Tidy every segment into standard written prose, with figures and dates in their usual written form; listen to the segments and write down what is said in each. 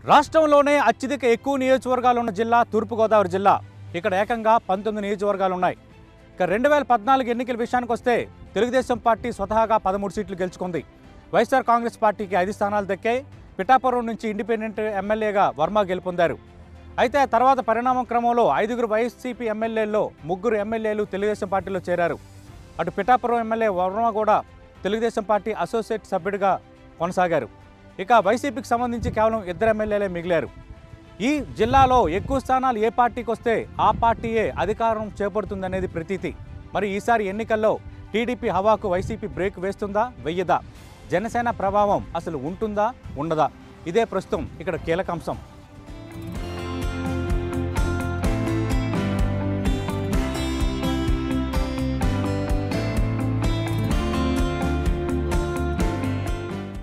రాష్ట్రంలోనే అత్యధిక ఎక్కువ నియోజకవర్గాలు ఉన్న జిల్లా తూర్పుగోదావరి జిల్లా. ఇక్కడ ఏకంగా 19 నియోజకవర్గాలు ఉన్నాయి. ఇక 2014 ఎన్నికల విషయానికి వస్తే తెలుగుదేశం పార్టీ స్వతహాగా 13 సీట్లు గెలుచుకుంది. వైఎస్ఆర్ కాంగ్రెస్ పార్టీకి 5 స్థానాలు దక్కాయి. పిఠాపురం నుంచి ఇండిపెండెంట్ ఎమ్మెల్యేగా వర్మ గెలుపొందారు. అయితే తర్వాత పరిణామం క్రమంలో 5 వైసీపీ ఎమ్మెల్యేల్లో 3 ఎమ్మెల్యేలు తెలుగుదేశం పార్టీలో చేరారు. అటు పిఠాపురం ఎమ్మెల్యే వర్మ కూడా తెలుగుదేశం పార్టీ అసోసియేట్ సభ్యుడిగా కొనసాగారు. ఇక వైసీపీకి సంబంధించి కేవలం 2 ఎమ్మెల్యేలే మిగిలారు. ఈ జిల్లాలో ఎక్కువ స్థానాలు ఏ పార్టీకి వస్తే ఆ పార్టీయే అధికారం చేపడుతుందనేది ప్రతీతి. మరి ఈసారి ఎన్నికల్లో టీడీపీ హవాకు వైసీపీ బ్రేక్ వేస్తుందా వెయ్యదా? జనసేన ప్రభావం అసలు ఉంటుందా ఉండదా? ఇదే ప్రస్తుతం ఇక్కడ కీలకాంశం.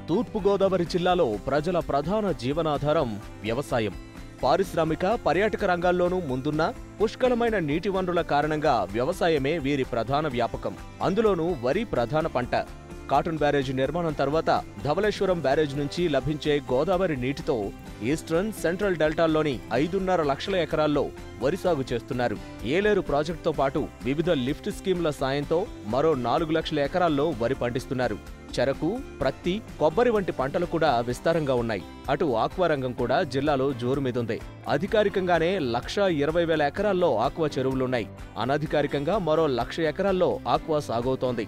తూర్పుగోదావరి జిల్లాలో ప్రజల ప్రధాన జీవనాధారం వ్యవసాయం. పారిశ్రామిక, పర్యాటక రంగాల్లోనూ ముందున్న పుష్కలమైన నీటి వనరుల కారణంగా వ్యవసాయమే వీరి ప్రధాన వ్యాపకం. అందులోనూ వరి ప్రధాన పంట. కాటన్ బ్యారేజీ నిర్మాణం తర్వాత ధవళేశ్వరం బ్యారేజ్ నుంచి లభించే గోదావరి నీటితో ఈస్టర్న్, సెంట్రల్ డెల్టాల్లోని 5.5 లక్షల ఎకరాల్లో వరి సాగు చేస్తున్నారు. ఏలేరు ప్రాజెక్టుతో పాటు వివిధ లిఫ్ట్ స్కీమ్ల సాయంతో మరో 4 లక్షల ఎకరాల్లో వరి పండిస్తున్నారు. చెరకు, ప్రత్తి, కొబ్బరి వంటి పంటలు కూడా విస్తారంగా ఉన్నాయి. అటు ఆక్వా రంగం కూడా జిల్లాలో జోరు మీదుంది. అధికారికంగానే 1,20,000 ఎకరాల్లో ఆక్వా చెరువులున్నాయి. అనధికారికంగా మరో 1,00,000 ఎకరాల్లో ఆక్వా సాగవుతోంది.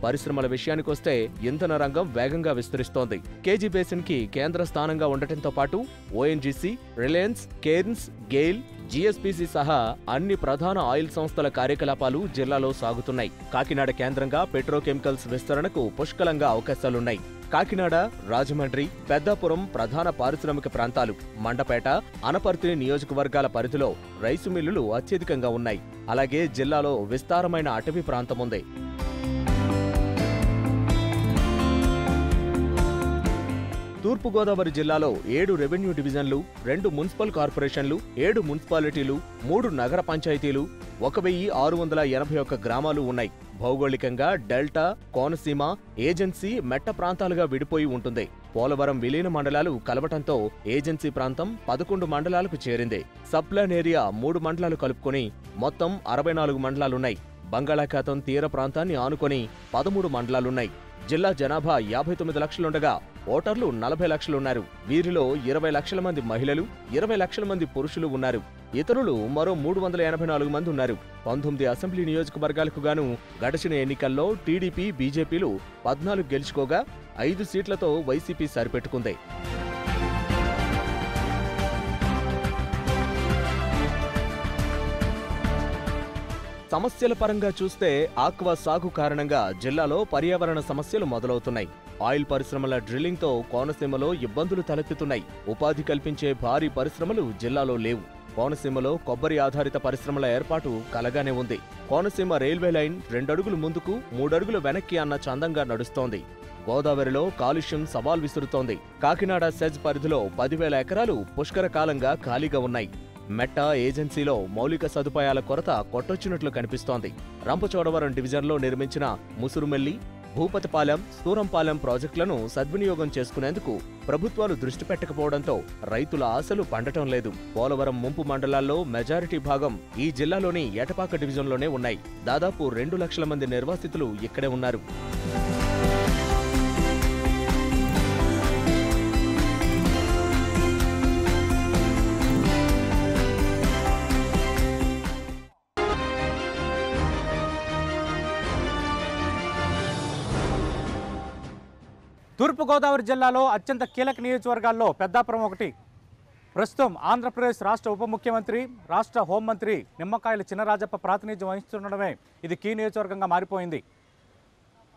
పరిశ్రమల విషయానికొస్తే ఇంధన రంగం వేగంగా విస్తరిస్తోంది. కేజీ బేసిన్ కి కేంద్ర స్థానంగా ఉండటంతో పాటు ఓఎన్జీసీ, రిలయన్స్, కేర్న్స్, గెయిల్, జీఎస్పీసీ సహా అన్ని ప్రధాన ఆయిల్ సంస్థల కార్యకలాపాలు జిల్లాలో సాగుతున్నాయి. కాకినాడ కేంద్రంగా పెట్రోకెమికల్స్ విస్తరణకు పుష్కలంగా అవకాశాలున్నాయి. కాకినాడ, రాజమండ్రి, పెద్దాపురం ప్రధాన పారిశ్రామిక ప్రాంతాలు. మండపేట, అనపర్తి నియోజకవర్గాల పరిధిలో రైసు మిల్లులు అత్యధికంగా ఉన్నాయి. అలాగే జిల్లాలో విస్తారమైన అటవీ ప్రాంతముంది. తూర్పుగోదావరి జిల్లాలో 7 రెవెన్యూ డివిజన్లు, 2 మున్సిపల్ కార్పొరేషన్లు, 7 మున్సిపాలిటీలు, 3 నగర పంచాయతీలు, 1,681 గ్రామాలు ఉన్నాయి. భౌగోళికంగా డెల్టా, కోనసీమ, ఏజెన్సీ, మెట్ట ప్రాంతాలుగా విడిపోయి ఉంటుంది. పోలవరం విలీన మండలాలు కలవటంతో ఏజెన్సీ ప్రాంతం 11 మండలాలకు చేరింది. సబ్ప్లాన్ ఏరియా 3 మండలాలు కలుపుకొని మొత్తం 64 మండలాలున్నాయి. బంగాళాఖాతం తీర ప్రాంతాన్ని ఆనుకొని 13 మండలాలున్నాయి. జిల్లా జనాభా 59 లక్షలుండగా ఓటర్లు 40 లక్షలున్నారు. వీరిలో 20 లక్షల మంది మహిళలు, 20 లక్షల మంది పురుషులు ఉన్నారు. ఇతరులు మరో 384 మంది ఉన్నారు. 19 అసెంబ్లీ నియోజకవర్గాలకు గాను గడిచిన ఎన్నికల్లో టీడీపీ, బీజేపీలు 14 గెలుచుకోగా 5 సీట్లతో వైసీపీ సరిపెట్టుకుంది. సమస్యల పరంగా చూస్తే ఆక్వా సాగు కారణంగా జిల్లాలో పర్యావరణ సమస్యలు మొదలవుతున్నాయి. ఆయిల్ పరిశ్రమల డ్రిల్లింగ్తో కోనసీమలో ఇబ్బందులు తలెత్తుతున్నాయి. ఉపాధి కల్పించే భారీ పరిశ్రమలు జిల్లాలో లేవు. కోనసీమలో కొబ్బరి ఆధారిత పరిశ్రమల ఏర్పాటు కలగానే ఉంది. కోనసీమ రైల్వే లైన్ 2 అడుగులు ముందుకు 3 అడుగులు వెనక్కి అన్న చందంగా నడుస్తోంది. గోదావరిలో కాలుష్యం సవాల్ విసురుతోంది. కాకినాడ సెజ్ పరిధిలో 10,000 ఎకరాలు పుష్కర కాలంగా ఖాళీగా ఉన్నాయి. మెట్ట, ఏజెన్సీలో మౌలిక సదుపాయాల కొరత కొట్టొచ్చినట్లు కనిపిస్తోంది. రంపచోడవరం డివిజన్లో నిర్మించిన ముసురుమెల్లి, భూపతిపాలెం, సూరంపాలెం ప్రాజెక్టులను సద్వినియోగం చేసుకునేందుకు ప్రభుత్వాలు దృష్టి పెట్టకపోవడంతో రైతుల ఆశలు పండటం లేదు. పోలవరం ముంపు మండలాల్లో మెజారిటీ భాగం ఈ జిల్లాలోని ఎటపాక డివిజన్లోనే ఉన్నాయి. దాదాపు 2 లక్షల మంది నిర్వాసితులు ఇక్కడే ఉన్నారు. తూర్పుగోదావరి జిల్లాలో అత్యంత కీలక నియోజకవర్గాల్లో పెద్దాపురం ఒకటి. ప్రస్తుతం ఆంధ్రప్రదేశ్ రాష్ట్ర ఉప ముఖ్యమంత్రి, రాష్ట్ర హోంమంత్రి నిమ్మకాయల చినరాజప్ప ప్రాతినిధ్యం వహిస్తుండడమే ఇది కీ నియోజకవర్గంగా మారిపోయింది.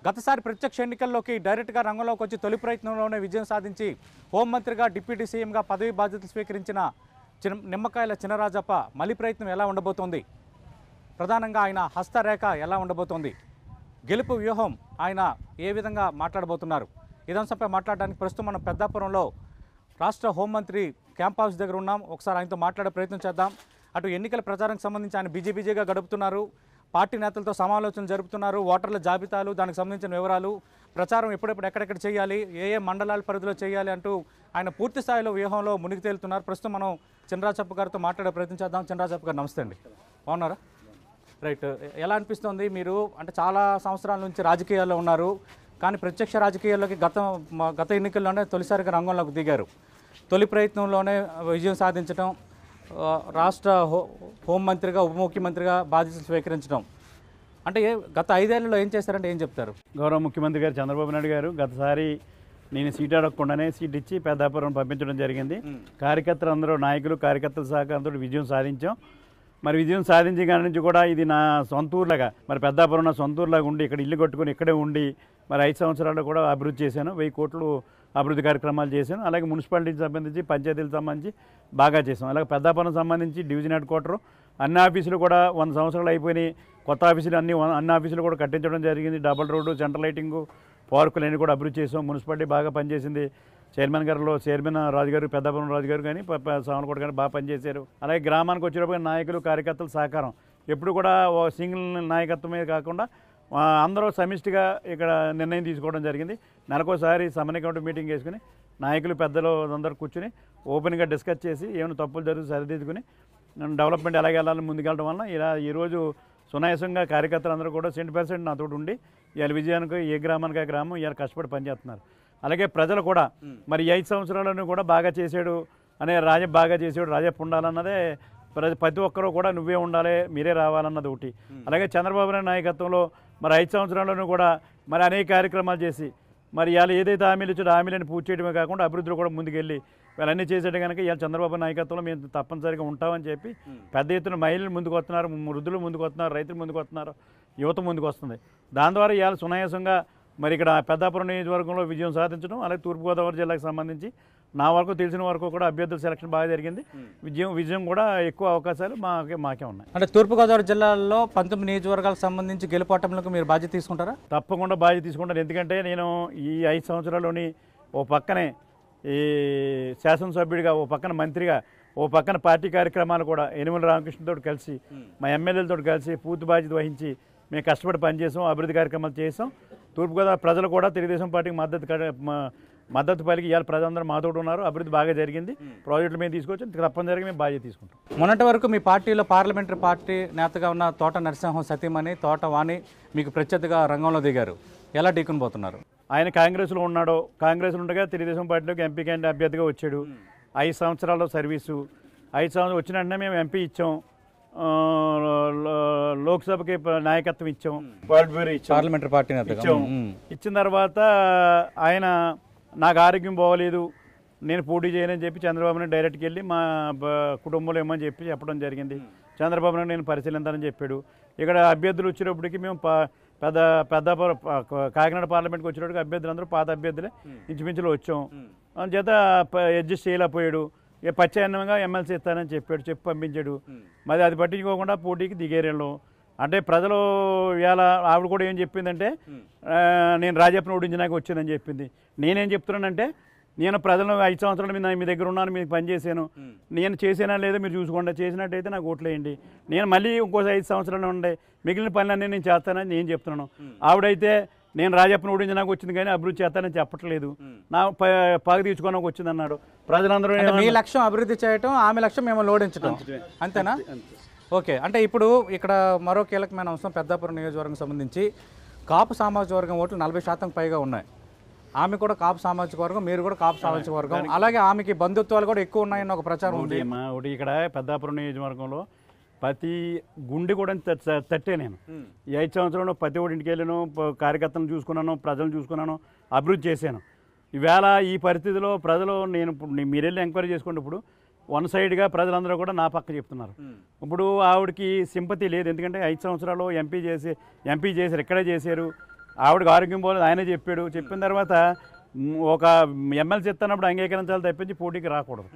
గతసారి ప్రత్యక్ష ఎన్నికల్లోకి డైరెక్ట్గా రంగంలోకి వచ్చి తొలి ప్రయత్నంలోనే విజయం సాధించి హోంమంత్రిగా, డిప్యూటీ సీఎంగా పదవి బాధ్యతలు స్వీకరించిన నిమ్మకాయల చినరాజప్ప మలి ప్రయత్నం ఎలా ఉండబోతోంది? ప్రధానంగా ఆయన హస్తరేఖ ఎలా ఉండబోతోంది? గెలుపు వ్యూహం ఆయన ఏ విధంగా మాట్లాడబోతున్నారు? ఇదంశంపై మాట్లాడడానికి ప్రస్తుతం మనం పెద్దాపురంలో రాష్ట్ర హోంమంత్రి క్యాంప్ హౌస్ దగ్గర ఉన్నాం. ఒకసారి ఆయనతో మాట్లాడే ప్రయత్నం చేద్దాం. అటు ఎన్నికల ప్రచారానికి సంబంధించి ఆయన బిజీగా గడుపుతున్నారు. పార్టీ నేతలతో సమాలోచనలు జరుపుతున్నారు. ఓటర్ల జాబితాలు, దానికి సంబంధించిన వివరాలు, ప్రచారం ఎప్పుడెప్పుడు ఎక్కడెక్కడ చేయాలి, ఏ ఏ మండలాల పరిధిలో చేయాలి అంటూ ఆయన పూర్తి స్థాయిలో వ్యూహంలో మునిగి తేలుతున్నారు. ప్రస్తుతం మనం చినరాజప్ప గారితో మాట్లాడే ప్రయత్నం చేద్దాం. చినరాజప్ప గారు నమస్తే అండి, బాగున్నారా? రైట్, ఎలా అనిపిస్తుంది? మీరు అంటే చాలా సంవత్సరాల నుంచి రాజకీయాల్లో ఉన్నారు, కానీ ప్రత్యక్ష రాజకీయాల్లోకి గత ఎన్నికల్లోనే తొలిసారిగా రంగంలోకి దిగారు. తొలి ప్రయత్నంలోనే విజయం సాధించడం, రాష్ట్ర హోంమంత్రిగా, ఉప ముఖ్యమంత్రిగా బాధ్యతలు స్వీకరించడం, అంటే గత 5 ఏళ్లలో ఏం చేశారంటే ఏం చెప్తారు? గౌరవ ముఖ్యమంత్రి గారు చంద్రబాబు నాయుడు గారు గతసారి నేను సీట్ అడగకుండానే సీట్ ఇచ్చి పెద్దాపురం పంపించడం జరిగింది. కార్యకర్తలు అందరూ, నాయకులు కార్యకర్తల సహకారంతో విజయం సాధించాం. మరి విజయం సాధించిన కాడి నుంచి కూడా ఇది నా సొంత ఊర్లాగా, మరి పెద్దాపురం నా సొంత ఊర్లాగా ఉండి ఇక్కడ ఇల్లు కట్టుకుని ఇక్కడే ఉండి మరి 5 సంవత్సరాల్లో కూడా అభివృద్ధి చేశాను. 1000 కోట్లు అభివృద్ధి కార్యక్రమాలు చేశాను. అలాగే మున్సిపాలిటీకి సంబంధించి, పంచాయతీలకు సంబంధించి బాగా చేసాం. అలాగే పెద్దాపురం సంబంధించి డివిజన్ హెడ్ క్వార్టర్, అన్ని ఆఫీసులు కూడా 100 సంవత్సరాలు అయిపోయినాయి. కొత్త ఆఫీసులు అన్ని ఆఫీసులు కూడా కట్టించడం జరిగింది. డబుల్ రోడ్డు, సెంట్రల్ లైటింగు, పార్కులు అన్నీ కూడా అభివృద్ధి చేసాం. మున్సిపాలిటీ బాగా పనిచేసింది. చైర్మన్ రాజుగారు, పెద్దాపురం రాజుగారు కానీ సామలకోట కానీ బాగా పనిచేశారు. అలాగే గ్రామానికి వచ్చేటప్పుడు నాయకులు కార్యకర్తల సహకారం ఎప్పుడు కూడా సింగిల్ నాయకత్వమే కాకుండా అందరూ సమిష్టిగా ఇక్కడ నిర్ణయం తీసుకోవడం జరిగింది. నెలకోసారి సమన్వయ కమిటీ మీటింగ్ వేసుకుని నాయకులు పెద్దలు అందరూ కూర్చుని ఓపెన్గా డిస్కస్ చేసి ఏమైనా తప్పులు జరిగి సరిదిద్దుకుని డెవలప్మెంట్ ఎలాగ వెళ్ళాలని ముందుకెళ్ళడం వల్ల ఇలా ఈరోజు సునాయాసంగా కార్యకర్తలు అందరూ కూడా 100% నాతో ఉండి ఇవాళ విజయానికి ఏ గ్రామానికి ఆ గ్రామం ఇవాళ కష్టపడి పనిచేస్తున్నారు. అలాగే ప్రజలు కూడా మరి 5 సంవత్సరాలను కూడా బాగా చేశాడు అనే బాగా చేసాడు, రాజప్ప ఉండాలన్నదే ప్రతి ఒక్కరూ కూడా నువ్వే ఉండాలి, మీరే రావాలన్నది ఒకటి. అలాగే చంద్రబాబు నాయుడు నాయకత్వంలో మరి 5 సంవత్సరాలను కూడా మరి అనేక కార్యక్రమాలు చేసి మరి ఇవాళ ఏదైతే హామీలు ఇచ్చాడో హామీలను పూర్తి చేయడమే కాకుండా అభివృద్ధిలో కూడా ముందుకెళ్ళి వీళ్ళన్నీ చేసేట కనుక ఇవాళ చంద్రబాబు నాయకత్వంలో మేము తప్పనిసరిగా ఉంటామని చెప్పి పెద్ద ఎత్తున మహిళలు ముందుకు వస్తున్నారు, వృద్ధులు ముందుకు వస్తున్నారు, రైతులు ముందుకు వస్తున్నారు, యువత ముందుకు వస్తుంది. దాని ద్వారా ఇవాళ సునాయాసంగా మరి ఇక్కడ పెద్దాపురం నియోజకవర్గంలో విజయం సాధించడం, అలాగే తూర్పుగోదావరి జిల్లాకు సంబంధించి నా వరకు తెలిసిన వరకు కూడా అభ్యర్థుల సెలక్షన్ బాగా జరిగింది. విజయం కూడా ఎక్కువ అవకాశాలు మాకే ఉన్నాయి. అంటే తూర్పుగోదావరి జిల్లాలో 19 నియోజకవర్గాలకు సంబంధించి గెలుపోవటంలో మీరు బాధ్యత తీసుకుంటారా? తప్పకుండా బాధ్యత తీసుకుంటాను. ఎందుకంటే నేను ఈ 5 సంవత్సరాల్లోని ఓ పక్కనే ఈ శాసనసభ్యుడిగా, ఓ పక్కన మంత్రిగా, ఓ పక్కన పార్టీ కార్యక్రమాలు కూడా యనమల రామకృష్ణతో కలిసి మా ఎమ్మెల్యేలతో కలిసి పూర్తి బాధ్యత వహించి మేము కష్టపడి పనిచేసాం, అభివృద్ధి కార్యక్రమాలు చేసాం. తూర్పుగోదావరి ప్రజలు కూడా తెలుగుదేశం పార్టీకి మద్దతు పలికి ఇవాళ ప్రజలందరూ మాతో ఉన్నారు. అభివృద్ధి బాగా జరిగింది. ప్రాజెక్టులు మేము తీసుకొచ్చి తప్పనిసరిగా మేము బాధ్యత తీసుకుంటాం. మొన్నటి వరకు మీ పార్టీలో పార్లమెంటరీ పార్టీ నేతగా ఉన్న తోట నరసింహం సతీమణి తోట వాణి మీకు ప్రత్యర్థిగా రంగంలో దిగారు. ఎలా ఢీకొని పోతున్నారు? ఆయన కాంగ్రెస్లో ఉన్నాడు. కాంగ్రెస్లో ఉండగా తెలుగుదేశం పార్టీలోకి ఎంపీ క్యాండిడేట్ అభ్యర్థిగా వచ్చాడు. 5 సంవత్సరాల్లో సర్వీసు, 5 సంవత్సరాలు వచ్చిన వెంటనే మేము ఎంపీ ఇచ్చాం, లోక్సభకి నాయకత్వం ఇచ్చాం, పార్లమెంటరీ పార్టీ ఇచ్చాం. ఇచ్చిన తర్వాత ఆయన నాకు ఆరోగ్యం బాగోలేదు, నేను పోటీ చేయనని చెప్పి చంద్రబాబు నాయుడు డైరెక్ట్కి వెళ్ళి మా కుటుంబంలో ఏమని చెప్పడం జరిగింది. చంద్రబాబు నాయుడు నేను పరిశీలించాలని చెప్పాడు. ఇక్కడ అభ్యర్థులు వచ్చేటప్పటికి మేము పెద్దాపురం కాకినాడ పార్లమెంట్కి వచ్చేటప్పటికి అభ్యర్థులందరూ పాత అభ్యర్థులే ఇంచుమించులో వచ్చాం. అందుచేత అడ్జస్ట్ చేయలేకపోయాడు. పచ్చాయన్నంగా ఎమ్మెల్సీ ఇస్తానని చెప్పి పంపించాడు. మరి అది పట్టించుకోకుండా పోటీకి దిగేరేళ్ళు. అంటే ప్రజలు ఇవాళ ఆవిడ కూడా ఏం చెప్పిందంటే నేను రాజప్పని ఓడించినాక వచ్చిందని చెప్పింది. నేనేం చెప్తున్నానంటే నేను ప్రజలను 5 సంవత్సరాలు మీ దగ్గర ఉన్నాను, మీకు పనిచేసాను, నేను చేసేనా లేదో మీరు చూసుకోండి, చేసినట్టయితే నాకు ఓట్లేయండి, నేను మళ్ళీ ఇంకోసారి 5 సంవత్సరాలు ఉండే మిగిలిన పనులన్నీ నేను చేస్తానని నేను చెప్తున్నాను. ఆవిడైతే నేను రాజప్పని ఓడించినాక వచ్చింది కానీ అభివృద్ధి చేస్తానని చెప్పట్లేదు, నా పగ తీర్చుకోవడానికి వచ్చింది అన్నాడు. ప్రజలందరూ మీ లక్ష్యం అభివృద్ధి చేయటం, ఆమె లక్ష్యం మిమ్మల్ని ఓడించడం, అంతేనా? ఓకే, అంటే ఇప్పుడు ఇక్కడ మరో కీలకమైన అంశం పెద్దాపురం నియోజకవర్గం సంబంధించి కాపు సామాజిక వర్గం ఓట్లు 40% పైగా ఉన్నాయి. ఆమె కూడా కాపు సామాజిక వర్గం, మీరు కూడా కాపు సామాజిక వర్గం, అలాగే ఆమెకి బంధుత్వాలు కూడా ఎక్కువ ఉన్నాయన్న ఒక ప్రచారం ఉంది. ఒకటి ఇక్కడ పెద్దాపురం నియోజకవర్గంలో ప్రతి గుండె కూడా తట్టే నేను ఈ 5 సంవత్సరంలో ప్రతి ఒక్కటి ఇంటికి వెళ్ళాను, కార్యకర్తలను చూసుకున్నాను, ప్రజలను చూసుకున్నాను, అభివృద్ధి చేశాను. ఈవేళ ఈ పరిస్థితిలో ప్రజలు మీరు వెళ్ళి ఎంక్వైరీ చేసుకోండి. ఇప్పుడు 1 సైడ్గా ప్రజలందరూ కూడా నా పక్క చెప్తున్నారు. ఇప్పుడు ఆవిడకి సింపతి లేదు. ఎందుకంటే 5 సంవత్సరాలు ఎంపీ చేశారు, ఇక్కడే చేశారు. ఆవిడకి ఆరోగ్యం పోలేదు, ఆయనే చెప్పాడు. చెప్పిన తర్వాత ఒక ఎమ్మెల్సీ ఇస్తున్నప్పుడు అంగీకరించాలి తప్పించి పోటీకి రాకూడదు.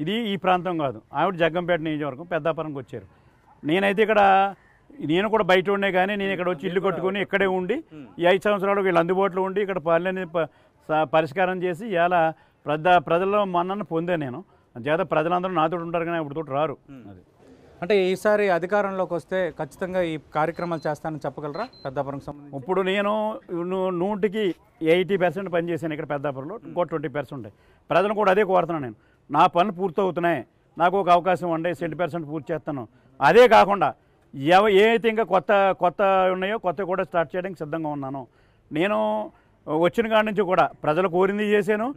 ఇది ఈ ప్రాంతం కాదు. ఆవిడ జగ్గంపేట నియోజకవర్గం పెద్దాపురంకి వచ్చారు. నేనైతే ఇక్కడ నేను కూడా బయట ఉండే కానీ నేను ఇక్కడ వచ్చి ఇల్లు కట్టుకొని ఇక్కడే ఉండి ఈ 5 సంవత్సరాలు వీళ్ళు అందుబాటులో ఉండి ఇక్కడ పాలన పరిష్కారం చేసి ఇలా ప్రజల్లో మన్నను పొందే నేను చేత ప్రజలందరూ నాతో ఉంటారు కానీ అప్పుడుతో రారు. అది అంటే ఈసారి అధికారంలోకి వస్తే ఖచ్చితంగా ఈ కార్యక్రమాలు చేస్తానని చెప్పగలరా పెద్దాపురం సంబంధించి? ఇప్పుడు నేను 100కి 80% పనిచేశాను ఇక్కడ పెద్దాపురంలో, ఇంకో 20% ప్రజలు కూడా అదే కోరుతున్నాను. నేను నా పనులు పూర్తవుతున్నాయి, నాకు ఒక అవకాశం ఉండే 70% పూర్తి చేస్తాను. అదే కాకుండా ఏవైతే ఇంకా కొత్త ఉన్నాయో కొత్త కూడా స్టార్ట్ చేయడానికి సిద్ధంగా ఉన్నాను. నేను వచ్చిన కాడి నుంచి కూడా ప్రజలు కోరింది చేశాను,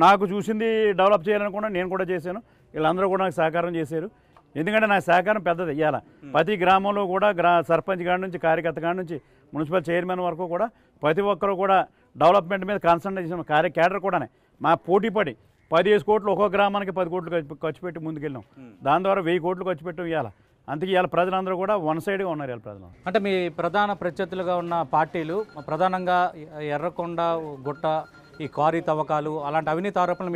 నాకు చూసింది డెవలప్ చేయాలనుకున్నా నేను కూడా చేశాను. వీళ్ళందరూ కూడా నాకు సహకారం చేశారు. ఎందుకంటే నా సహకారం పెద్దది. ఇవాళ ప్రతి గ్రామంలో కూడా సర్పంచ్ కాడి నుంచి కార్యకర్త కాడి నుంచి మున్సిపల్ చైర్మన్ వరకు కూడా ప్రతి ఒక్కరు కూడా డెవలప్మెంట్ మీద కాన్సన్ట్రేట్ చేసిన క్యాడర్ కూడానే మా పోటీపడి 15 కోట్లు ఒక్కో గ్రామానికి 10 కోట్లు ఖర్చు పెట్టి ముందుకెళ్ళాం. దాని ద్వారా 1000 కోట్లు ఖర్చు పెట్టాం ఇవాళ. అందుకే ఇవాళ ప్రజలందరూ కూడా వన్ సైడ్గా ఉన్నారు. ఇవాళ ప్రజలు అంటే మీ ప్రధాన ప్రత్యర్థులుగా ఉన్న పార్టీలు ప్రధానంగా ఎర్రకొండ గుట్ట, ఈ క్వారీ తవ్వకాలు, అలాంటి అవినీతి ఆరోపణలు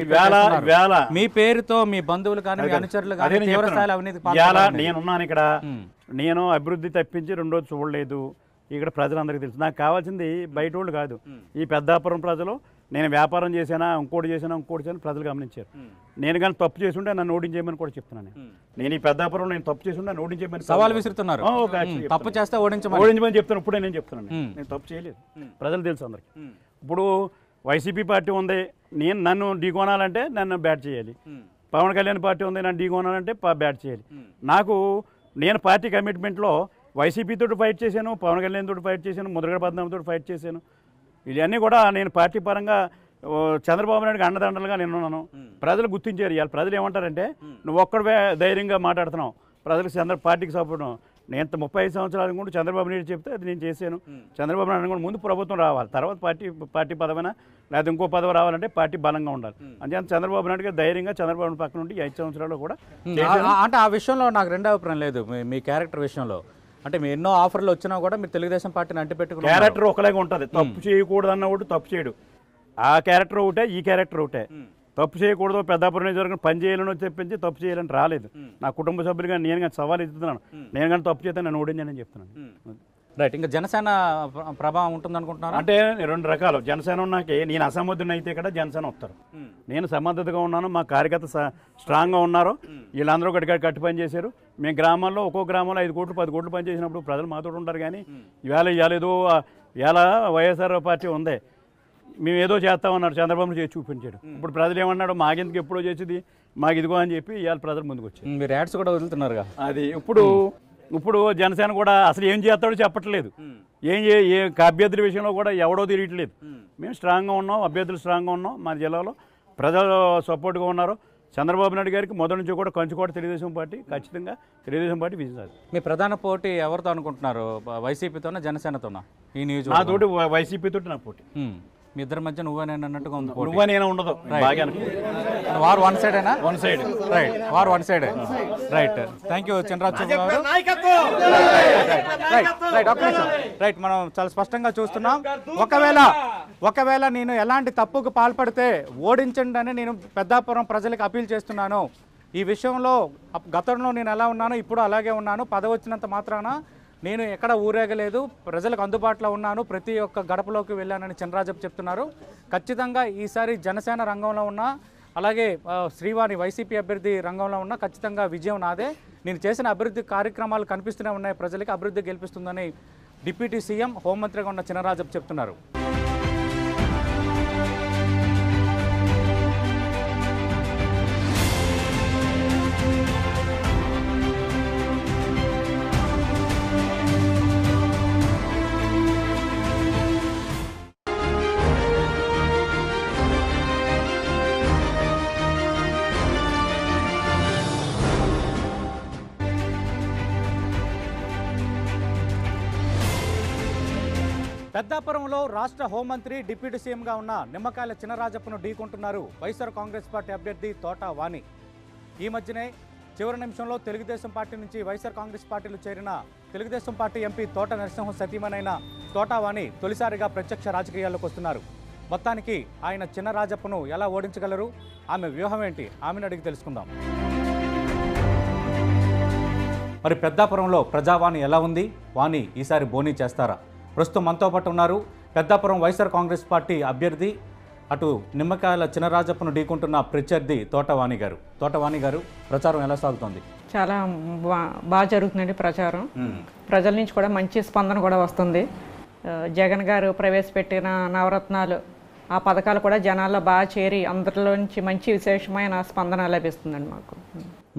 మీ పేరుతో మీ బంధువులు కానీ మీ అనుచరులు కానీ తీవ్ర స్థాయిలో అవినీతి నేనున్నాను ఇక్కడ. నేను అభివృద్ధి తప్పించి రెండోది చూడలేదు. ఇక్కడ ప్రజలందరికీ తెలుసు. నాకు కావాల్సింది బయట వాళ్ళు కాదు, ఈ పెద్దాపురం ప్రజలు. నేను వ్యాపారం చేశానా, ఇంకోటి చేశానా ప్రజలు గమనించారు. నేను కానీ తప్పు చేసి ఉంటే నన్ను ఓడించేయమని కూడా చెప్తున్నాను. నేను ఈ పెద్దాపురం నేను తప్పు చేసి ఉంటే నన్ను ఓడించేయమని సవాల్ విసురుతున్నారు. తప్పు చేస్తే ఓడించమని చెప్తాను. ఇప్పుడే నేను చెప్తున్నాను, నేను తప్పు చేయలేదు. ప్రజలు తెలుసు అందరికి. ఇప్పుడు వైసీపీ పార్టీ ఉంది, నన్ను ఢీకొనాలంటే నన్ను బ్యాట్ చేయాలి. పవన్ కళ్యాణ్ పార్టీ ఉంది, నన్ను ఢీకొనాలంటే బ్యాట్ చేయాలి. నేను పార్టీ కమిట్మెంట్లో వైసీపీతో ఫైట్ చేశాను, పవన్ కళ్యాణ్ తోటి ఫైట్ చేశాను, ముద్రగడ పద్మనాభంతో ఫైట్ చేశాను. ఇవన్నీ కూడా నేను పార్టీ పరంగా చంద్రబాబు నాయుడుకి అండదండలుగా నేనున్నాను. ప్రజలు గుర్తించారు. ఇవాళ ప్రజలు ఏమంటారంటే నువ్వు ఒక్కడే ధైర్యంగా మాట్లాడుతున్నావు, ప్రజలకు పార్టీకి సపోర్ట్. నేను 35 సంవత్సరాల కూడా చంద్రబాబు నాయుడు చెప్తే అది నేను చేశాను. చంద్రబాబు నాయుడు కూడా ముందు ప్రభుత్వం రావాలి, తర్వాత పార్టీ పదవైనా లేదా ఇంకో పదవి రావాలంటే పార్టీ బలంగా ఉండాలి. అంతే చంద్రబాబు నాయుడు గారు ధైర్యంగా చంద్రబాబు పక్కన ఉండి 5 సంవత్సరాలు కూడా అంటే ఆ విషయంలో నాకు రెండో అభిప్రాయం లేదు. మీ క్యారెక్టర్ విషయంలో అంటే మీ ఎన్నో ఆఫర్లు వచ్చినా కూడా మీరు తెలుగుదేశం పార్టీని అంటిపెట్టుకున్న క్యారెక్టర్ ఒకలాగా ఉంటుంది. తప్పు చేయకూడదు అన్నవాడు తప్పు చేయడు. ఆ క్యారెక్టర్ ఒకటే, ఈ క్యారెక్టర్ ఒకటే. తప్పు చేయకూడదు, పెద్దాపురం నియోజకవర్గం పని చేయాలని చెప్పించి తప్పు చేయాలని రాలేదు. నా కుటుంబ సభ్యులు కానీ నేను కానీ సవాల్ ఇస్తున్నాను. నేను కానీ తప్పు చేస్తే నన్ను ఓడించానని చెప్తున్నాను. రైట్. ఇంకా జనసేన ప్రభావం ఉంటుంది అనుకుంటున్నాను. అంటే 2 రకాలు. జనసేన ఉన్నాకే నేను అసమర్థుని అయితే ఇక్కడ జనసేన వస్తారు. నేను సమర్థతగా ఉన్నాను, మా కార్యకర్త స్ట్రాంగ్గా ఉన్నారు. వీళ్ళందరూ ఒకటి కట్టి పని చేశారు. మేము గ్రామాల్లో ఒక్కో గ్రామంలో 5 కోట్లు 10 కోట్లు పని చేసినప్పుడు ప్రజలు మాతో ఉంటారు. కానీ ఇవాళ వైఎస్ఆర్ పార్టీ ఉంది, మేము ఏదో చేస్తామన్నారు, చంద్రబాబు చేసి చూపించాడు. ఇప్పుడు ప్రజలు ఏమన్నాడు, మాకెందుకు ఎప్పుడో చేసేది, మాకు ఇదిగో అని చెప్పి ఇవాళ ప్రజలు ముందుకు వచ్చారు. మీరు యాడ్స్ కూడా వదులుతున్నారుగా. అది ఇప్పుడు జనసేన కూడా అసలు ఏం చేస్తాడో చెప్పట్లేదు. అభ్యర్థుల విషయంలో కూడా ఎవడో తిరగట్లేదు. మేము స్ట్రాంగ్గా ఉన్నాం, అభ్యర్థులు స్ట్రాంగ్గా ఉన్నాం. మా జిల్లాలో ప్రజలు సపోర్ట్గా ఉన్నారు. చంద్రబాబు నాయుడు గారికి మొదటి నుంచి కూడా కంచుకోట తెలుగుదేశం పార్టీ, ఖచ్చితంగా తెలుగుదేశం పార్టీ విజయం. మీ ప్రధాన పోటీ ఎవరితో అనుకుంటున్నారు? వైసీపీతోనా జనసేనతోనా? ఈ నియోజకవర్గం నాతోటి వైసీపీతోటి నా పోటీ. మీ ఇద్దరి మధ్య నువ్వే నేను అన్నట్టుగా ఉంది. నువ్వే నేను ఉండదు. వార్ వన్ సైడ్ అయినా one side right. War one side right. Thank you Chinaraju గారు. రైట్. మనం చాలా స్పష్టంగా చూస్తున్నాం. ఒకవేళ నేను ఎలాంటి తప్పుకు పాల్పడితే ఓడించండి అని నేను పెద్దాపురం ప్రజలకు అపీల్ చేస్తున్నాను. ఈ విషయంలో గతంలో నేను ఎలా ఉన్నానో ఇప్పుడు అలాగే ఉన్నాను. పదవి వచ్చినంత మాత్రాన నేను ఎక్కడ ఊరేగలేదు, ప్రజలకు అందుబాటులో ఉన్నాను, ప్రతి ఒక్క గడపలోకి వెళ్ళానని చినరాజప్ప చెప్తున్నారు. ఖచ్చితంగా ఈసారి జనసేన రంగంలో ఉన్న, అలాగే శ్రీవాణి వైసీపీ అభ్యర్థి రంగంలో ఉన్న ఖచ్చితంగా విజయం నాదే. నేను చేసిన అభివృద్ధి కార్యక్రమాలు కనిపిస్తూనే ఉన్నాయి, ప్రజలకి అభివృద్ధి గెలిపిస్తుందని డిప్యూటీ సీఎం హోంమంత్రిగా ఉన్న చినరాజప్ప చెప్తున్నారు. పెద్దాపురంలో రాష్ట్ర హోంమంత్రి డిప్యూటీ సీఎంగా ఉన్న నిమ్మకాయల చినరాజప్పను ఢీకొంటున్నారు వైఎస్ఆర్ కాంగ్రెస్ పార్టీ అభ్యర్థి తోట వాణి. ఈ మధ్యనే చివరి నిమిషంలో తెలుగుదేశం పార్టీ నుంచి వైఎస్ఆర్ కాంగ్రెస్ పార్టీలో చేరిన తెలుగుదేశం పార్టీ ఎంపీ తోట నరసింహ సతీమణైన తోట వాణి తొలిసారిగా ప్రత్యక్ష రాజకీయాల్లోకి వస్తున్నారు. మొత్తానికి ఆయన చినరాజప్పను ఎలా ఓడించగలరు, ఆమె వ్యూహం ఏంటి, ఆమెను అడిగి తెలుసుకుందాం. మరి పెద్దాపురంలో ప్రజావాణి ఎలా ఉంది? వాణి ఈసారి బోనీ చేస్తారా? ప్రస్తుతం మనతో పాటు ఉన్నారు పెద్దాపురం వైఎస్ఆర్ కాంగ్రెస్ పార్టీ అభ్యర్థి అటు నిమ్మకాయల చినరాజప్పను ఢీకుంటున్న ప్రత్యర్థి తోటవాణి గారు ప్రచారం ఎలా సాగుతోంది? చాలా బాగా జరుగుతుందండి ప్రచారం. ప్రజల నుంచి కూడా మంచి స్పందన కూడా వస్తుంది. జగన్ గారు ప్రవేశపెట్టిన నవరత్నాలు ఆ పథకాలు కూడా జనాల్లో బాగా చేరి అందరిలో నుంచి మంచి విశేషమైన స్పందన లభిస్తుందండి మాకు.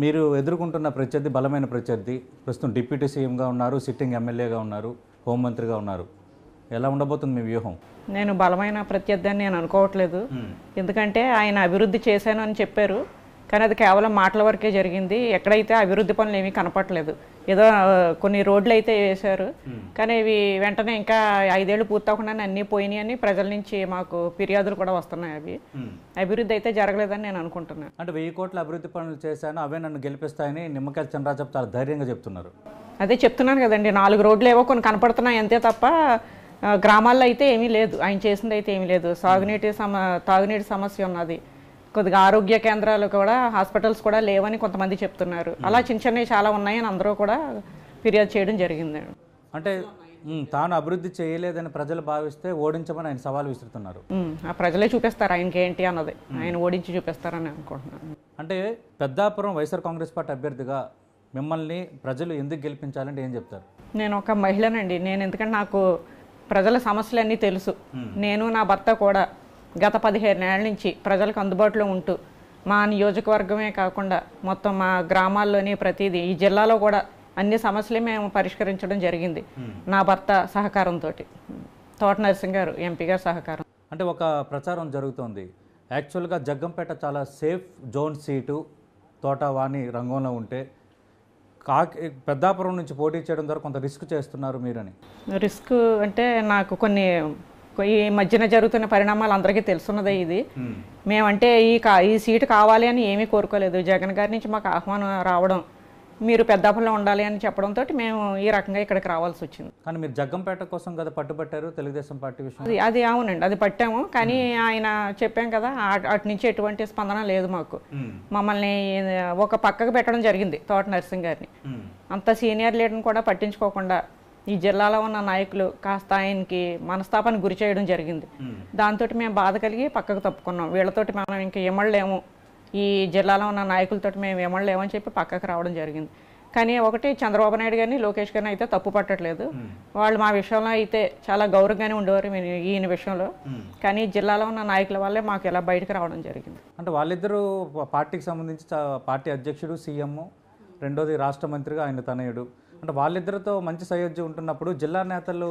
మీరు ఎదుర్కొంటున్న ప్రత్యర్థి బలమైన ప్రత్యర్థి, ప్రస్తుతం డిప్యూటీ సీఎంగా ఉన్నారు, సిట్టింగ్ ఎమ్మెల్యేగా ఉన్నారు, హోంమంత్రిగా ఉన్నారు. ఎలా ఉండబోతుంది మీ వ్యూహం? నేను బలమైన ప్రత్యర్థి అని నేను అనుకోవట్లేదు. ఎందుకంటే ఆయన అభివృద్ధి చేశాను అని చెప్పారు, కానీ అది కేవలం మాటల వరకే జరిగింది. ఎక్కడైతే అభివృద్ధి పనులు ఏమీ కనపట్లేదు. ఏదో కొన్ని రోడ్లు అయితే వేశారు, కానీ ఇవి వెంటనే ఇంకా 5 ఏళ్ళు పూర్తవకుండానే అన్నీ పోయినాయి అని ప్రజల నుంచి మాకు ఫిర్యాదులు కూడా వస్తున్నాయి. అవి అభివృద్ధి అయితే జరగలేదని నేను అనుకుంటున్నాను. అంటే 1000 కోట్ల అభివృద్ధి పనులు చేశాను, అవే నన్ను గెలిపిస్తాయని నిమ్మకాయల చినరాజప్ప చాలా ధైర్యంగా చెప్తున్నారు. అదే చెప్తున్నాను కదండి, 4 రోడ్లు ఏవో కొన్ని కనపడుతున్నాయి అంతే తప్ప గ్రామాల్లో అయితే ఏమీ లేదు. ఆయన చేసింది అయితే ఏమీ లేదు. తాగునీటి సమస్య ఉన్నది. కొద్దిగా ఆరోగ్య కేంద్రాలు కూడా, హాస్పిటల్స్ కూడా లేవని కొంతమంది చెప్తున్నారు. అలా చిన్న చిన్నవి చాలా ఉన్నాయని అందరూ కూడా ఫిర్యాదు చేయడం జరిగింది. అంటే తాను అభివృద్ధి చేయలేదని ప్రజలు భావిస్తే ఓడించమని ఆయన సవాల్ విసురుతున్నారు. ఆ ప్రజలే చూపిస్తారు ఆయనకి ఏంటి అన్నది, ఆయన ఓడించి చూపిస్తారని అనుకుంటున్నాను. అంటే పెద్దాపురం వైఎస్ఆర్ కాంగ్రెస్ పార్టీ అభ్యర్థిగా మిమ్మల్ని ప్రజలు ఎందుకు గెలిపించాలంటే ఏం చెప్తారు? నేను ఒక మహిళనండి. నేను ఎందుకంటే నాకు ప్రజల సమస్యలన్నీ తెలుసు. నేను నా భర్త కూడా గత 15 ఏళ్ల నుంచి ప్రజలకు అందుబాటులో ఉంటూ మా నియోజకవర్గమే కాకుండా మొత్తం మా గ్రామాల్లోని ప్రతిదీ ఈ జిల్లాలో కూడా అన్ని సమస్యలు మేము పరిష్కరించడం జరిగింది నా భర్త సహకారంతో. తోట నరసింహ గారు ఎంపీ గారు సహకారం. అంటే ఒక ప్రచారం జరుగుతోంది, యాక్చువల్గా జగ్గంపేట చాలా సేఫ్ జోన్ సీటు, తోటవాణి రంగంలో ఉంటే పెద్దాపురం నుంచి పోటీ చేయడం ద్వారా కొంత రిస్క్ చేస్తున్నారు మీరని. రిస్క్ అంటే నాకు కొన్ని ఈ మధ్యన జరుగుతున్న పరిణామాలు అందరికీ తెలుసున్నదే. ఇది మేమంటే ఈ సీటు కావాలి అని ఏమీ కోరుకోలేదు. జగన్ గారి నుంచి మాకు ఆహ్వానం రావడం, మీరు పెద్దాపురంలో ఉండాలి అని చెప్పడంతో మేము ఈ రకంగా ఇక్కడికి రావాల్సి వచ్చింది. కానీ మీరు జగ్గంపేట కోసం కదా పట్టుబట్టారు తెలుగుదేశం పార్టీ విషయం? అది అవునండి, అది పట్టాము. కానీ ఆయన చెప్పాం కదా, అటు నుంచి ఎటువంటి స్పందన లేదు మాకు. మమ్మల్ని ఒక పక్కకు పెట్టడం జరిగింది తోట నరసింహ గారిని. అంత సీనియర్ లీడర్ని కూడా పట్టించుకోకుండా ఈ జిల్లాలో ఉన్న నాయకులు కాస్త ఆయనకి మనస్తాపానికి గురి చేయడం జరిగింది. దాంతో మేము బాధ కలిగి పక్కకు తప్పుకున్నాం. వీళ్ళతోటి మనం ఇంకా ఎమడలేము, ఈ జిల్లాలో ఉన్న నాయకులతో మేము ఎమడలేమని చెప్పి పక్కకు రావడం జరిగింది. కానీ ఒకటి చంద్రబాబు నాయుడు గారిని లోకేష్ గారిని అయితే తప్పు పట్టట్లేదు. వాళ్ళు మా విషయంలో అయితే చాలా గౌరవంగానే ఉండేవారు ఈయన విషయంలో. కానీ జిల్లాలో ఉన్న నాయకుల వల్లే మాకు ఇలా బయటకు రావడం జరిగింది. అంటే వాళ్ళిద్దరూ పార్టీకి సంబంధించి పార్టీ అధ్యక్షుడు సీఎం, రెండోది రాష్ట్ర మంత్రిగా ఆయన తనయుడు. అంటే వాళ్ళిద్దరితో మంచి సయోధ్య ఉంటున్నప్పుడు జిల్లా నేతలు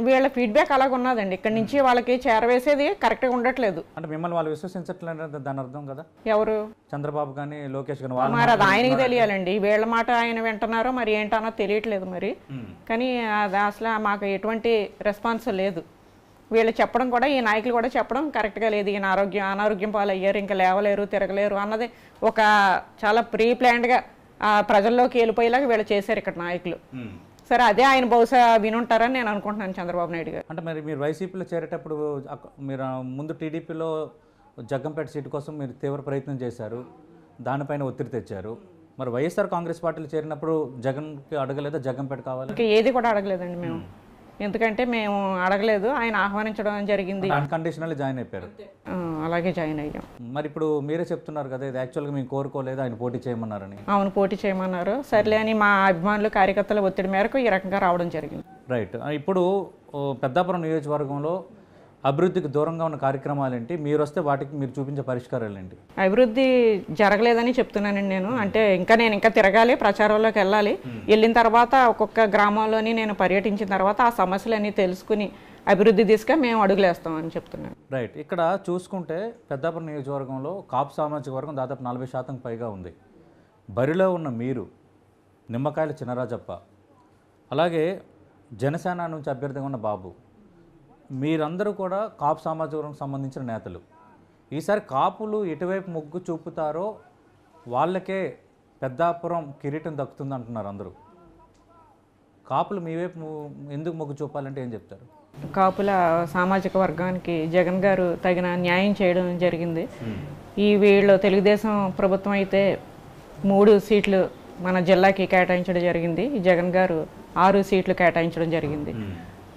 వీళ్ళ ఫీడ్బ్యాక్ అలాగ ఉన్నదండి. ఇక్కడ నుంచి వాళ్ళకి చేరవేసేది కరెక్ట్గా ఉండట్లేదు. అంటే మిమ్మల్ని వాళ్ళు విశ్వసించట్లేదు దాని అర్థం కదా? ఎవరు? చంద్రబాబు కానీ లోకేష్ కానీ. మరి అది ఆయనకి తెలియాలండి. వీళ్ళ మాట ఆయన వింటున్నారో మరి ఏంటన్నో తెలియట్లేదు మరి. కానీ అది అసలు మాకు ఎటువంటి రెస్పాన్స్ లేదు. వీళ్ళు చెప్పడం కూడా, ఈ నాయకులు కూడా చెప్పడం కరెక్ట్గా లేదు. ఈయన అనారోగ్యం పాలు అయ్యారు, ఇంకా లేవలేరు, తిరగలేరు అన్నది ఒక చాలా ప్రీ ప్లాన్డ్గా ప్రజల్లోకి వెళ్ళిపోయేలాగా వీళ్ళు చేశారు ఇక్కడ నాయకులు. సరే, అదే ఆయన బహుశా వినుంటారని నేను అనుకుంటున్నాను చంద్రబాబు నాయుడు గారు. అంటే మరి మీరు వైసీపీలో చేరేటప్పుడు మీరు ముందు టీడీపీలో జగ్గంపేట సీటు కోసం మీరు తీవ్ర ప్రయత్నం చేశారు, దానిపైన ఒత్తిడి తెచ్చారు. మరి వైఎస్ఆర్ కాంగ్రెస్ పార్టీలో చేరినప్పుడు జగన్కి అడగలేదా జగ్గంపేట కావాలి? ఇంకా ఏది కూడా అడగలేదండి మేము. ఎందుకంటే మేము అడగలేదు, ఆయన ఆహ్వానించడం జరిగింది. అన్కండిషనల్లీ జాయిన్ అయిపోయారు. అలాగే జాయిన్ అయ్యాం. మరి ఇప్పుడు మీరే చెప్తున్నారు కదా, ఇది యాక్చువల్గా మేము కోరుకోలేదు, ఆయన పోటీ చేయమన్నారని. అవును, పోటీ చేయమన్నారు. సర్లే అని మా అభిమానులు కార్యకర్తల ఒత్తిడి మేరకు ఈ రకంగా రావడం జరిగింది. రైట్. ఇప్పుడు పెద్దాపురం నియోజకవర్గంలో అభివృద్ధికి దూరంగా ఉన్న కార్యక్రమాలు ఏంటి, మీరు వస్తే వాటికి మీరు చూపించే పరిష్కారాలు ఏంటి? అభివృద్ధి జరగలేదని చెప్తున్నానండి నేను. అంటే నేను ఇంకా తిరగాలి, ప్రచారంలోకి వెళ్ళాలి. వెళ్ళిన తర్వాత ఒక్కొక్క గ్రామంలోని నేను పర్యటించిన తర్వాత ఆ సమస్యలన్నీ తెలుసుకుని అభివృద్ధి దిశగా మేము అడుగులేస్తామని చెప్తున్నాను. రైట్. ఇక్కడ చూసుకుంటే పెద్దాపురం నియోజకవర్గంలో కాపు సామాజిక వర్గం దాదాపు 40% పైగా ఉంది. బరిలో ఉన్న మీరు, నిమ్మకాయల చినరాజప్ప, అలాగే జనసేన నుంచి అభ్యర్థిగా ఉన్న బాబు, మీరందరూ కూడా కాపు సామాజిక వర్గం సంబంధించిన నేతలు. ఈసారి కాపులు ఎటువైపు మొగ్గు చూపుతారో వాళ్ళకే పెద్దాపురం కిరీటం దక్కుతుంది అంటున్నారు అందరూ. కాపులు మీ వైపు ఎందుకు మొగ్గు చూపాలంటే ఏం చెప్తారు? కాపుల సామాజిక వర్గానికి జగన్ గారు తగిన న్యాయం చేయడం జరిగింది. వీళ్ళు తెలుగుదేశం ప్రభుత్వం అయితే 3 సీట్లు మన జిల్లాకి కేటాయించడం జరిగింది. జగన్ గారు 6 సీట్లు కేటాయించడం జరిగింది.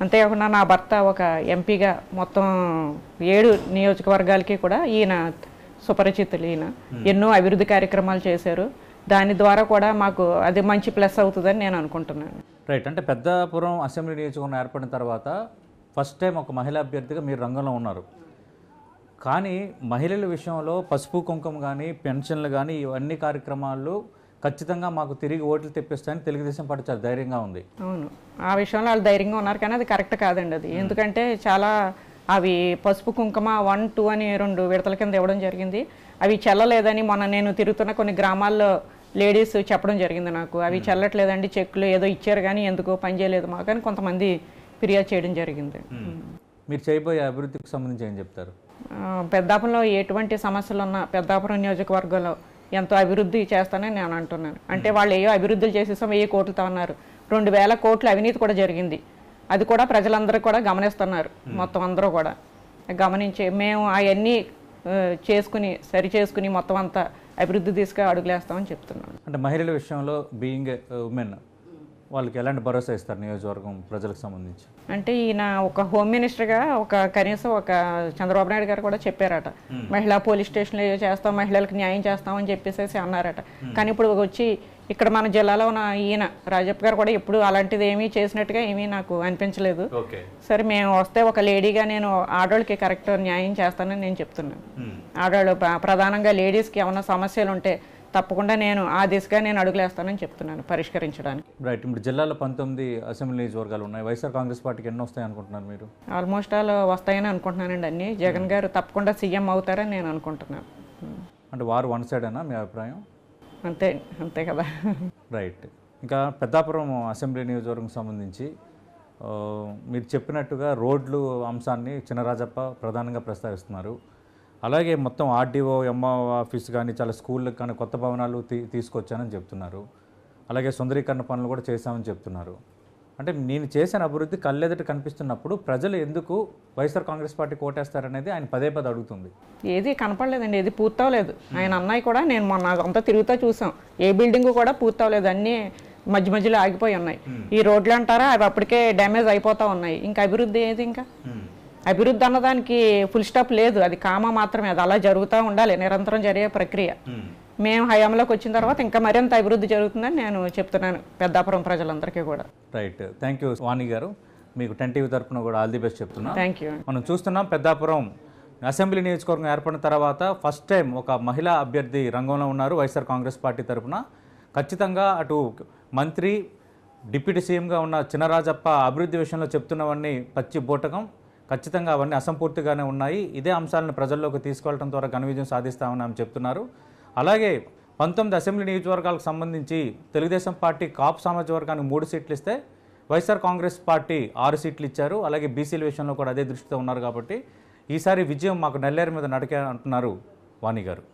అంతేకాకుండా నా భర్త ఒక ఎంపీగా మొత్తం 7 నియోజకవర్గాలకి కూడా ఈయన సుపరిచితులు. ఈయన ఎన్నో అభివృద్ధి కార్యక్రమాలు చేశారు. దాని ద్వారా కూడా మాకు అది మంచి ప్లస్ అవుతుందని నేను అనుకుంటున్నాను. రైట్. అంటే పెద్దాపురం అసెంబ్లీ నియోజకవర్గం ఏర్పడిన తర్వాత ఫస్ట్ టైం ఒక మహిళా అభ్యర్థిగా మీరు రంగంలో ఉన్నారు. కానీ మహిళల విషయంలో పసుపు కుంకుమ కానీ పెన్షన్లు కానీ ఇవన్నీ కార్యక్రమాలు ఖచ్చితంగా మాకు తిరిగి ఓట్లు తెప్పిస్తాయని తెలుగుదేశం పార్టీ చాలా ధైర్యంగా ఉంది. అవును, ఆ విషయంలో వాళ్ళు ధైర్యంగా ఉన్నారు, కానీ అది కరెక్ట్ కాదండి. అది ఎందుకంటే చాలా అవి పసుపు కుంకుమ 1, 2 అని 2 విడతల కింద ఇవ్వడం జరిగింది. అవి చెల్లలేదని మొన్న నేను తిరుగుతున్న కొన్ని గ్రామాల్లో లేడీస్ చెప్పడం జరిగింది నాకు. అవి చెల్లట్లేదండి, చెక్కులు ఏదో ఇచ్చారు కానీ ఎందుకో పని చేయలేదు మాకు అని కొంతమంది ఫిర్యాదు చేయడం జరిగింది. మీరు చేయబోయే అభివృద్ధికి సంబంధించి ఏం చెప్తారు? పెద్దాపురంలో ఎటువంటి సమస్యలు ఉన్నా పెద్దాపురం నియోజకవర్గంలో ఎంతో అభివృద్ధి చేస్తానని నేను అంటున్నాను. అంటే వాళ్ళు ఏవో అభివృద్ధులు చేసేసాం 1000 కోట్లతో అన్నారు. 2000 కోట్ల అవినీతి కూడా జరిగింది. అది కూడా ప్రజలందరూ కూడా గమనిస్తున్నారు. మొత్తం అందరూ కూడా గమనించి మేము అవన్నీ సరి చేసుకుని మొత్తం అంతా అభివృద్ధి దిశగా అడుగులేస్తామని చెప్తున్నాను. అంటే మహిళల విషయంలో బీయింగ్ ఉమెన్ వాళ్ళకి ఎలాంటి భరోసా ఇస్తారు నియోజకవర్గం ప్రజలకు సంబంధించి? అంటే ఈయన ఒక హోమ్ మినిస్టర్గా కనీసం ఒక చంద్రబాబు నాయుడు గారు కూడా చెప్పారట, మహిళా పోలీస్ స్టేషన్లు చేస్తాం, మహిళలకు న్యాయం చేస్తామని చెప్పేసి అన్నారట. కానీ ఇప్పుడు వచ్చి ఇక్కడ మన జిల్లాలో ఉన్న ఈయన రాజప్ప గారు కూడా ఎప్పుడు అలాంటిది ఏమీ చేసినట్టుగా ఏమీ నాకు అనిపించలేదు. సరే మేము వస్తే ఒక లేడీగా నేను ఆడవాళ్ళకి కరెక్ట్ న్యాయం చేస్తానని నేను చెప్తున్నాను. ఆడవాళ్ళు ప్రధానంగా లేడీస్కి ఏమైనా సమస్యలు ఉంటే తప్పకుండా నేను ఆ దిశగా నేను అడుగులేస్తానని చెప్తున్నాను పరిష్కరించడానికి. రైట్. ఇప్పుడు జిల్లాలో 19 అసెంబ్లీ నియోజకవర్గాలు ఉన్నాయి. వైఎస్ఆర్ కాంగ్రెస్ పార్టీకి ఎన్ని వస్తాయి అనుకుంటున్నారు మీరు? ఆల్మోస్ట్ ఆల్ వస్తాయని అనుకుంటున్నానండి. అన్ని జగన్ గారు తప్పకుండా సీఎం అవుతారని నేను అనుకుంటున్నాను. అంటే వారు వన్ సైడ్ అయినా మీ అభిప్రాయం? అంతే కదా. రైట్. ఇంకా పెద్దాపురం అసెంబ్లీ నియోజకవర్గం సంబంధించి మీరు చెప్పినట్టుగా రోడ్లు అంశాన్ని చినరాజప్ప ప్రధానంగా ప్రస్తావిస్తున్నారు. అలాగే మొత్తం ఆర్డీఓ ఎంఓ ఆఫీస్ కానీ చాలా స్కూళ్ళకి కానీ కొత్త భవనాలు తీసుకొచ్చానని చెప్తున్నారు. అలాగే సుందరీకరణ పనులు కూడా చేశామని చెప్తున్నారు. అంటే నేను చేసిన అభివృద్ధి కళ్ళెదుట కనిపిస్తున్నప్పుడు ప్రజలు ఎందుకు వైఎస్ఆర్ కాంగ్రెస్ పార్టీ కోటేస్తారనేది ఆయన పదే అడుగుతుంది. ఏది కనపడలేదండి, ఏది పూర్తవలేదు. ఆయన అన్నయ్య కూడా నేను మొన్న అంతా తిరుగుతూ చూసాం, ఏ బిల్డింగ్ కూడా పూర్తవలేదు, అన్నీ మధ్యలో ఆగిపోయి ఉన్నాయి. ఈ రోడ్లు అంటారా అవి అప్పటికే డ్యామేజ్ అయిపోతూ ఉన్నాయి. ఇంకా అభివృద్ధి ఏది? ఇంకా అభివృద్ధి అన్నదానికి ఫుల్ స్టాప్ లేదు, అది కామా మాత్రమే. అది అలా జరుగుతూ ఉండాలి, నిరంతరం జరిగే ప్రక్రియ. మేము హయాంలోకి వచ్చిన తర్వాత ఇంకా మరింత అభివృద్ధి జరుగుతుందని నేను చెప్తున్నాను పెద్దాపురం ప్రజలందరికీ కూడా. రైట్. థ్యాంక్ యూ వాణి గారు. మీకు 10 TV తరఫున కూడా ఆల్ ది బెస్ట్ చెప్తున్నాను. Thank you. మనం చూస్తున్నాం పెద్దాపురం అసెంబ్లీ నియోజకవర్గం ఏర్పడిన తర్వాత ఫస్ట్ టైం ఒక మహిళా అభ్యర్థి రంగంలో ఉన్నారు వైఎస్ఆర్ కాంగ్రెస్ పార్టీ తరఫున. ఖచ్చితంగా అటు మంత్రి డిప్యూటీ సీఎంగా ఉన్న చినరాజప్ప అభివృద్ధి విషయంలో చెప్తున్నవన్నీ పచ్చి బూటకం, ఖచ్చితంగా అవన్నీ అసంపూర్తిగానే ఉన్నాయి. ఇదే అంశాలను ప్రజల్లోకి తీసుకెళ్లడం ద్వారా ఘన విజయం సాధిస్తామని ఆమె చెప్తున్నారు. అలాగే 19 అసెంబ్లీ నియోజకవర్గాలకు సంబంధించి తెలుగుదేశం పార్టీ కాపు సామాజిక వర్గానికి 3 సీట్లు ఇస్తే వైఎస్ఆర్ కాంగ్రెస్ పార్టీ 6 సీట్లు ఇచ్చారు. అలాగే బీసీల విషయంలో కూడా అదే దృష్టితో ఉన్నారు. కాబట్టి ఈసారి విజయం మాకు నల్లేరు మీద నడకే అంటున్నారు వాణి గారు.